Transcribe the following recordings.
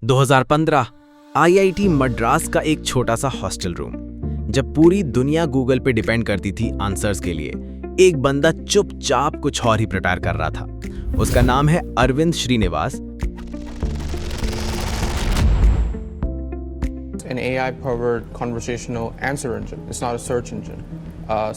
2015 IIT Madras का एक छोटा सा हॉस्टल रूम। जब पूरी दुनिया गूगल पे डिपेंड करती थी आंसर्स के लिए, एक बंदा चुपचाप कुछ और ही प्रिपेयर कर रहा था। उसका नाम है Arvind Srinivas. An AI-powered conversational answer engine. It's not a search engine.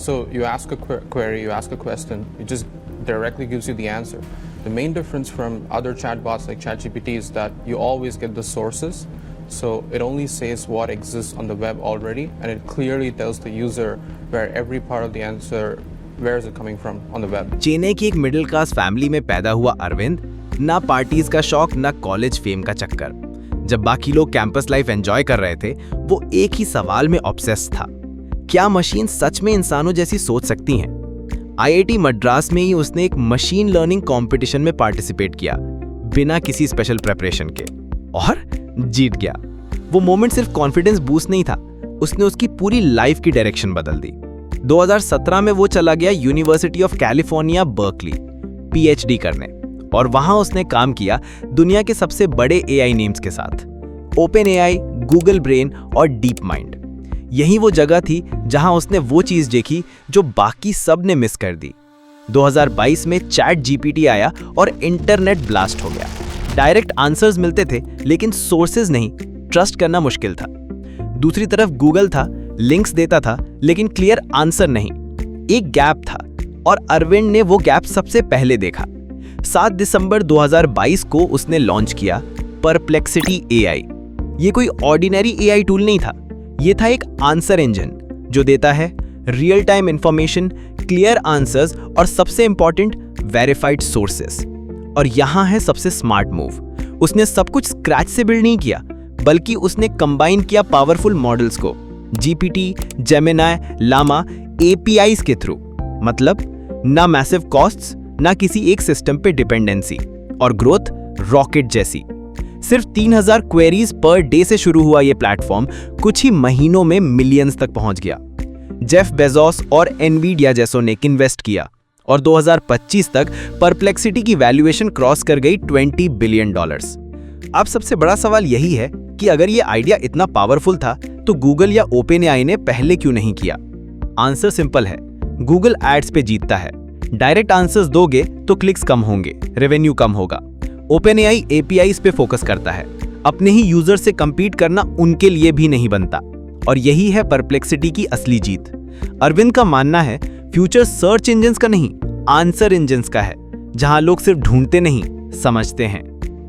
So you ask a query, you ask a question, it just directly gives you the answer. The main difference from other chatbots like ChatGPT is that you always get the sources. So it only says what exists on the web already, and it clearly tells the user where every part of the answer, where is it coming from on the web. Chennai की एक middle class family में पैदा हुआ अरविंद, ना parties का शौक ना college fame का चक्कर। जब बाकी लोग कैंपस लाइफ एंजॉय कर रहे थे, वो एक ही सवाल में ऑब्सेस था, क्या मशीन सच में इंसानों जैसी सोच सकती हैं? आईआईटी मद्रास में ही उसने एक मशीन लर्निंग कंपटीशन में पार्टिसिपेट किया, बिना किसी स्पेशल प्रिपरेशन के, और जीत गया। वो मोमेंट सिर्फ कॉन्फिडेंस बूस्ट नहीं था, उसने उसकी पूरी लाइफ की डायरेक्शन बदल दी। 2017 में वो चला गया university of California Berkeley PhD करने, और वहां उसने काम किया दुनिया के सबसे बड़े एआई नेम्स के साथ, ओपन एआई, गूगल ब्रेन और डीप माइंड। यही वो जगह थी जहां उसने वो चीज देखी जो बाकी सब ने मिस कर दी। 2022 में चैट जीपीटी आया और इंटरनेट ब्लास्ट हो गया। डायरेक्ट आंसर्स मिलते थे, लेकिन सोर्सेज नहीं, ट्रस्ट करना मुश्किल था। दूसरी तरफ गूगल था, लिंक्स देता था, लेकिन क्लियर आंसर नहीं। एक गैप था, और अरविंद ने वो गैप सबसे पहले देखा। 7 दिसंबर 2022 को उसने लॉन्च किया परप्लेक्सिटी एआई। ये कोई ऑर्डिनरी एआई टूल नहीं था, ये था एक आंसर इंजन जो देता है real time information, clear answers और सबसे इंपॉर्टेंट वेरीफाइड सोर्सेस। और यहां है सबसे स्मार्ट मूव, उसने सब कुछ स्क्रैच से बिल्ड नहीं किया, बल्कि उसने कंबाइन किया पावरफुल मॉडल्स को जीपीटी, जेमिनाई, लामा एपीआईज के थ्रू। मतलब ना मैसिव कॉस्ट्स, ना किसी एक सिस्टम पे डिपेंडेंसी, और ग्रोथ रॉकेट जैसी। सिर्फ 3000 क्वेरीज पर डे से शुरू हुआ ये प्लेटफॉर्म कुछ ही महीनों में मिलियंस तक पहुंच गया। जेफ बेजोस और एनवीडिया जैसों ने इन्वेस्ट किया, और 2025 तक परप्लेक्सिटी की वैल्यूएशन क्रॉस कर गई $20 बिलियन। अब सबसे बड़ा सवाल यही है कि अगर ये आइडिया इतना पावरफुल था, तो गूगल या ओपन एआई ने पहले क्यों नहीं किया? आंसर सिंपल है, गूगल एड्स पे जीतता है। डायरेक्ट आंसर्स दोगे तो क्लिक्स कम होंगे, रेवेन्यू कम होगा। ओपन एआई एपीआईज पे फोकस करता है, अपने ही यूजर से कंपीट करना उनके लिए भी नहीं बनता। और यही है परप्लेक्सिटी की असली जीत। अरविंद का मानना है फ्यूचर सर्च इंजन्स का नहीं, आंसर इंजन्स का है, जहां लोग सिर्फ ढूंढते नहीं, समझते हैं।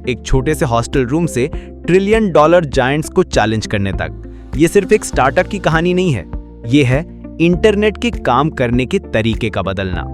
एक छोटे से हॉस्टल रूम से $1 ट्रिलियन जायंट्स को चैलेंज करने तक। ये सिर्फ एक स्टार्टअप की कहानी नहीं है, ये है इंटरनेट के काम करने के तरीके का बदलना।